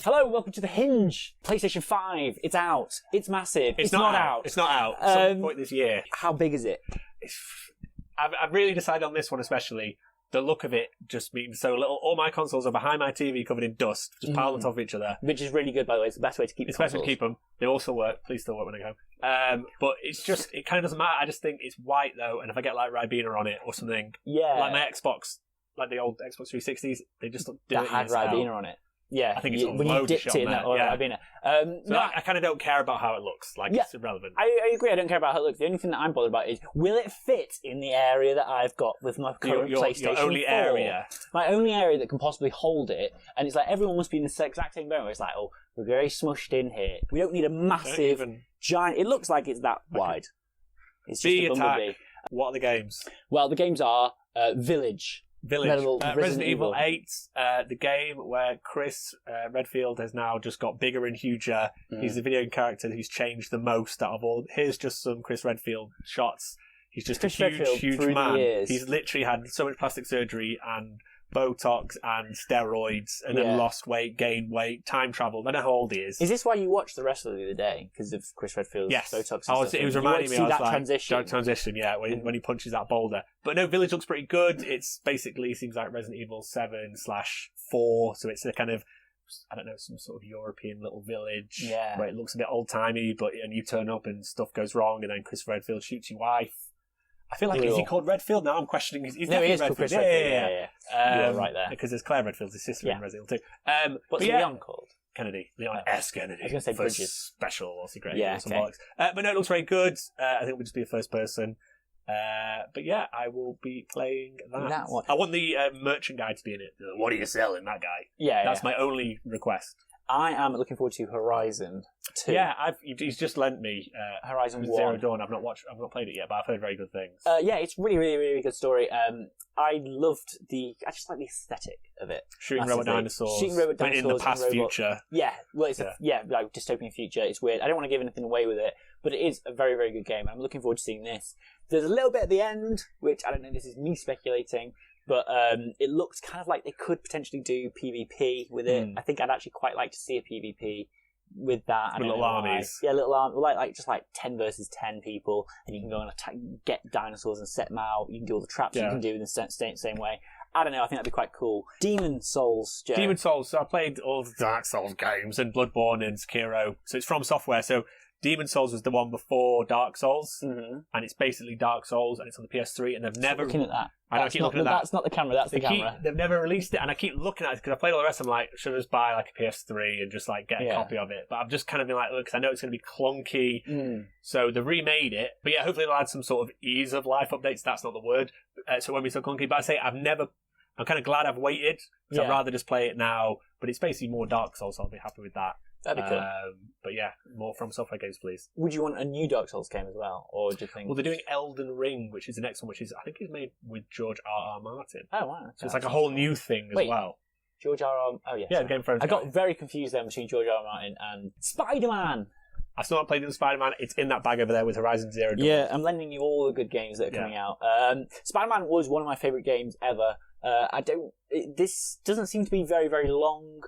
Hello, welcome to The Hinge. PlayStation 5, it's out. It's massive. It's not out. It's not out. Some point this year. How big is it? I've really decided on this one especially. The look of it just means so little. All my consoles are behind my TV covered in dust, just piled on top of each other. Which is really good, by the way. It's the best way to keep It's the best way to keep them. They also work. Please still work when I go home. But it's just, it kind of doesn't matter. I just think it's white though, and if I get like Ribena on it or something, like my Xbox, like the old Xbox 360s, they just look dirty. That had Ribena on it. Yeah, I think it's when you dipped it in that oil Ribena. I kind of don't care about how it looks. Like, it's irrelevant. I agree. I don't care about how it looks. The only thing that I'm bothered about is, will it fit in the area that I've got with my current PlayStation 4? Your only area. My only area that can possibly hold it. And it's like, everyone must be in the exact same boat where it's like, oh, we're very smushed in here. We don't need a massive, giant... It looks like it's that wide. It's just a bumblebee. What are the games? Well, the games are Village. Resident Evil 8, the game where Chris Redfield has now just got bigger and huger. He's the video game character who's changed the most out of all. Here's just some Chris Redfield shots. He's just a huge man. He's literally had so much plastic surgery and Botox and steroids, and then lost weight, gained weight, time traveled. I don't know how old he is. Is this why you watched the wrestler the other day? Because of Chris Redfield's Botox and stuff? It was reminding me of that transition. Transition, yeah, when he punches that boulder. But no, Village looks pretty good. It's basically, seems like Resident Evil 7/4, so it's a kind of, I don't know, some sort of European little village where it looks a bit old-timey, and you turn up and stuff goes wrong, and then Chris Redfield shoots your wife. I feel like, is he called Redfield? Now I'm questioning. He's no, he is Redfield. Chris Redfield. Yeah. You're right there. Because there's Claire Redfield's his sister in Resident Evil 2. What's Leon called? Kennedy. Leon S. Kennedy. I was going to say Bridges. Special, what's great? Yeah, okay. But no, it looks very good. I think it would just be a first person. But yeah, I will be playing that one. I want the merchant guy to be in it. What are you selling, that guy? Yeah, that's my only request. I am looking forward to Horizon 2. Yeah, he's just lent me Horizon 1. Zero Dawn. I've not played it yet, but I've heard very good things. Yeah, it's really, really, really good story. I just like the aesthetic of it. Shooting robot dinosaurs in the past future. Yeah, well, it's like dystopian future. It's weird. I don't want to give anything away with it, but it is a very, very good game. I'm looking forward to seeing this. There's a little bit at the end, which I don't know. This is me speculating. But it looks kind of like they could potentially do PvP with it. I think I'd actually quite like to see a PvP with that. With little armies. Yeah, little armies. Like just like 10 versus 10 people. And you can go and attack, get dinosaurs and set them out. You can do all the traps you can do in the same way. I don't know, I think that'd be quite cool. Demon Souls, Joe. Demon Souls. So I played all the Dark Souls games and Bloodborne and Sekiro. So it's from Software. So Demon Souls was the one before Dark Souls, and it's basically Dark Souls, and it's on the PS3, and they've never... Looking at that. I keep looking at that. That's not the camera, that's the camera. They've never released it, and I keep looking at it, because I played all the rest, I'm like, should I just buy like a PS3 and just like get a copy of it? But I've just kind of been like, look, because I know it's going to be clunky, so they remade it. But yeah, hopefully they'll add some sort of ease of life updates, that's not the word, so it won't be so clunky. But I say, I'm kind of glad I've waited, because I'd rather just play it now, but it's basically more Dark Souls, so I'll be happy with that. That'd be cool. But yeah, more From Software games, please. Would you want a new Dark Souls game as well, or do you think? Well, they're doing Elden Ring, which is the next one, which is I think is made with George R.R. Martin. Oh wow! Okay. So it's like a whole new thing as well. George R.R. Oh yeah. Yeah, Game of Thrones. I got very confused then between George R.R. Martin and SpiderMan. I've still not played the SpiderMan. It's in that bag over there with Horizon Zero Dawn. Yeah, I'm lending you all the good games that are coming out. SpiderMan was one of my favourite games ever. This doesn't seem to be very, very long.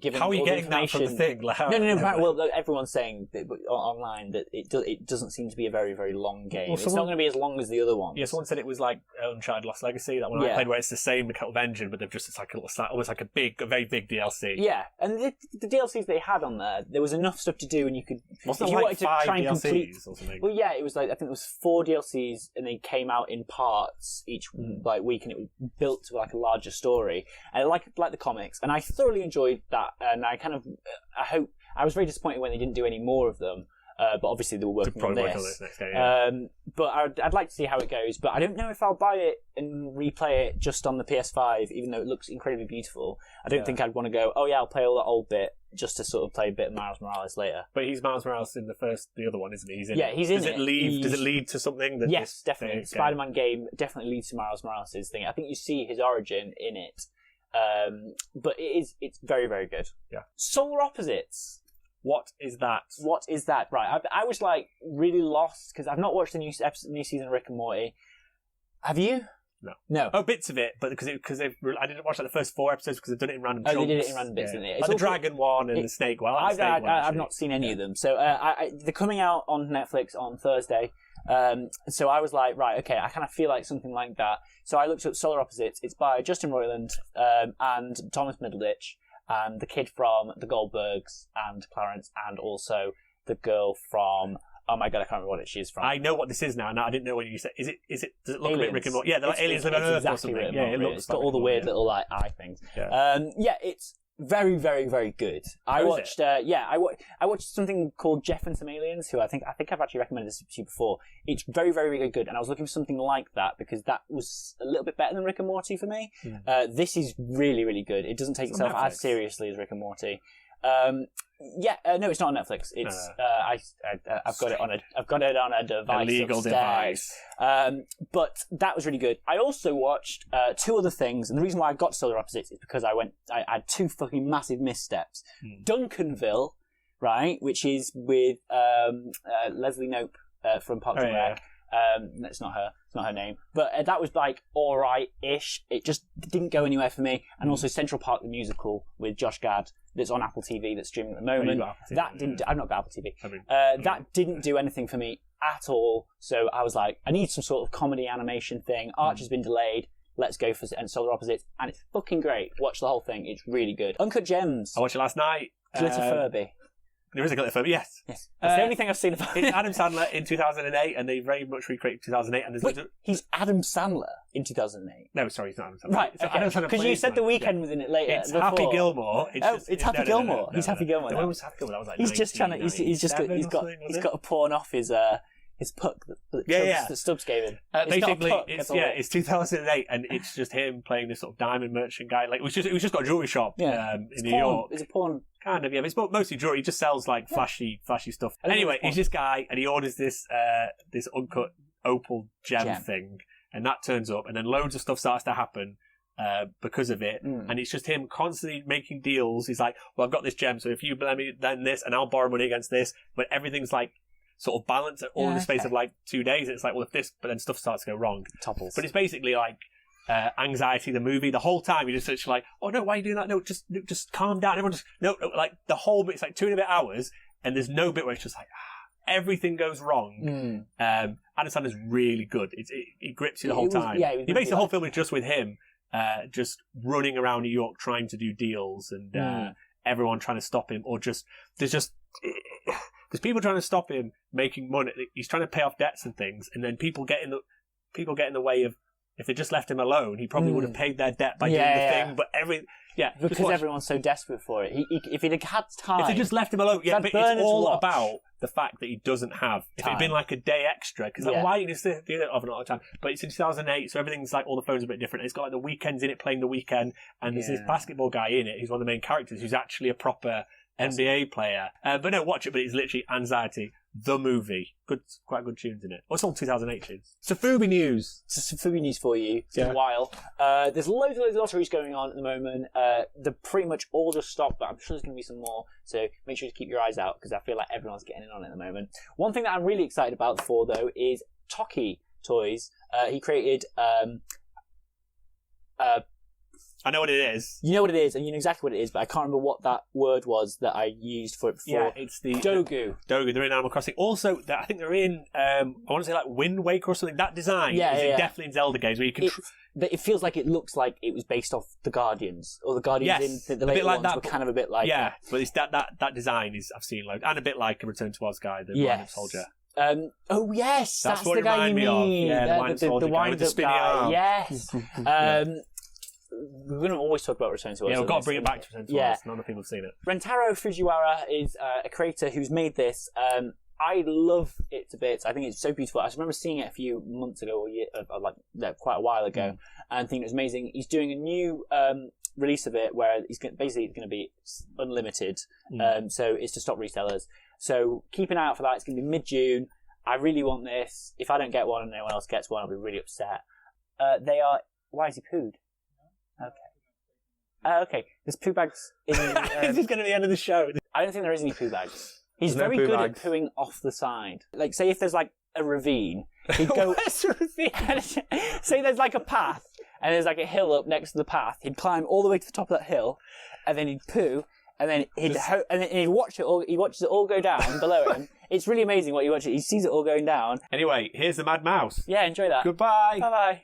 Given how are you getting that from the thing? No. Well, everyone's saying that, online that it doesn't seem to be a very, very long game. Well, it's not going to be as long as the other ones. Yeah, someone said it was like Uncharted Lost Legacy, that one I played, where it's the same kind of engine, but they've just it's like a little, almost like a very big DLC. Yeah, and the DLCs they had on there was enough stuff to do, and you could. Wasn't it like 5 DLCs or something? Well, yeah, it was like I think it was 4 DLCs, and they came out in parts each like week, and it was built to like a larger story. And I like the comics, and I thoroughly enjoyed that, and I was very disappointed when they didn't do any more of them, but obviously they were working on this. Next game, but I'd like to see how it goes, but I don't know if I'll buy it and replay it just on the PS5, even though it looks incredibly beautiful. I don't think I'd want to go, oh yeah, I'll play all that old bit just to sort of play a bit of Miles Morales later. But he's Miles Morales in the other one, isn't he? He's in he's in it. Does it lead to something? Yes, definitely. The Spider-Man game definitely leads to Miles Morales' thing. I think you see his origin in it. But it's very, very good. Yeah. Solar Opposites. What is that? Right. I was like really lost because I've not watched the new season of Rick and Morty. Have you? No. Oh, bits of it, but because I didn't watch like the first 4 episodes because they've done it in random chunks. Oh, they did it in random bits, didn't they? Like the dragon one and the snake one. I've not seen any of them. So they're coming out on Netflix on Thursday. So I was like, right, okay, I kind of feel like something like that. So I looked up Solar Opposites. It's by Justin Roiland and Thomas Middleditch and the kid from The Goldbergs and Clarence, and also the girl from... Oh my god, I can't remember what she is from. I know what this is now. I didn't know when you said. Does it look Aliens. a bit Rick and Morty? Yeah, they're like aliens live on Earth exactly or something. Rick Yeah, it looks. It's got all the weird little like eye things. Yeah. It's very, very, very good. I watched something called Jeff and Some Aliens, who I think I've actually recommended this to you before. It's very, very, very good, and I was looking for something like that because that was a little bit better than Rick and Morty for me. This is really, really good. It doesn't take itself as seriously as Rick and Morty. No, it's not on Netflix. It's I've got it on a device. A legal upstairs. device. But that was really good. I also watched 2 other things, and the reason why I got Solar Opposites is because I had 2 fucking massive missteps. Duncanville, right, which is with Leslie Knope from Parks and Rec. It's not her. It's not her name. But that was like alright-ish. It just didn't go anywhere for me. And also Central Park the Musical with Josh Gad that's on Apple TV that's streaming at the moment. That didn't. I've not got Apple TV. That didn't do anything for me at all. So I was like, I need some sort of comedy animation thing. Arch has been delayed. Let's go for Solar Opposites, and it's fucking great. Watch the whole thing. It's really good. Uncut Gems. I watched it last night. Glitter Furby. There is a glitter film, yes. That's the only thing I've seen about it. It's Adam Sandler in 2008, and they very much recreated 2008. And there's he's Adam Sandler in 2008. No, sorry, he's not Adam Sandler. Right, because you said The Weeknd was in it later. It's Happy Gilmore. It's Happy Gilmore. He's Happy Gilmore. The one was Happy Gilmore. I was like, he's just trying to. He's got to pawn off his puck that Stubbs gave him. Basically, it's 2008, and it's just him playing this sort of diamond merchant guy. Like it was just got a jewelry shop in New York. It's a porn. Kind of, yeah. But it's mostly jewelry. He just sells like flashy stuff. Anyway, he's this guy, and he orders this uncut opal gem thing, and that turns up, and then loads of stuff starts to happen because of it, and it's just him constantly making deals. He's like, well, I've got this gem, so if you blame me, then this, and I'll borrow money against this, but everything's like sort of balanced at all in the space of like 2 days. It's like, well, if this, but then stuff starts to go wrong. Topples. But it's basically like Anxiety, the movie. The whole time you're just such like, oh no, why are you doing that? No, just calm down. Everyone just no, like the whole bit. It's like 2 and a bit hours, and there's no bit where it's just like everything goes wrong. Adam Sandler's really good. It grips you the whole time. He makes the whole film just with him, just running around New York trying to do deals, and everyone trying to stop him, or there's people trying to stop him making money. He's trying to pay off debts and things, and then people get in the way of. If they just left him alone, he probably would have paid their debt by doing the thing. But because everyone's so desperate for it. If he'd had time, if they just left him alone, but it's all about the fact that he doesn't have. Time. If it'd been like a day extra, because why didn't you just do that over a lot of time? But it's in 2008, so everything's like all the phones are a bit different. It's got like the Weeknd's in it playing The Weeknd, and there's this basketball guy in it who's one of the main characters, who's actually a proper NBA player. But no, watch it. But it's literally Anxiety. The movie. Quite good tunes in it. Oh, it's all 2008 tunes. Sofubi news. So Sofubi news for you. It's been a while. There's loads of lotteries going on at the moment. They're pretty much all just stopped, but I'm sure there's going to be some more. So make sure to keep your eyes out, because I feel like everyone's getting in on it at the moment. One thing that I'm really excited about though, is Toki Toys. He created I know what it is. You know what it is, and you know exactly what it is, but I can't remember what that word was that I used for it before. Yeah, it's the Dogu. Dogu, they're in Animal Crossing. Also, I think they're in, I want to say like Wind Waker or something. That design is definitely in Zelda games where you can... It feels like it looks like it was based off the Guardians, or the Guardians in the later ones were kind of a bit like... Yeah, but it's that design is, I've seen loads, and a bit like a Return to Oz guy, the Blind Soldier. Oh yes, that's what the guy you mean. Yeah, the Blind Soldier guy with the spinny arm. Yes. We're going to always talk about Return to Oz. Yeah, we've got to bring it back to Return to Oz. None of people have seen it. Rentaro Fujiwara is a creator who's made this. I love it to bits. I think it's so beautiful. I remember seeing it a few months ago, or quite a while ago, and thinking it was amazing. He's doing a new release of it where it's going to be unlimited. So it's to stop resellers. So keep an eye out for that. It's going to be mid-June. I really want this. If I don't get one and anyone else gets one, I'll be really upset. They are... Why is he pooed? Okay. There's poo bags in... This is going to be the end of the show. I don't think there is any poo bags. He's very good at pooing off the side. Like, say if there's like a ravine he'd go. Where's the Say there's like a path, and there's like a hill up next to the path. He'd climb all the way to the top of that hill, and then he'd poo, and then he'd watch it all. He watches it all go down below him. It's really amazing what you watch. He sees it all going down. Anyway, here's the Mad Mouse. Yeah, enjoy that. Goodbye. Bye bye.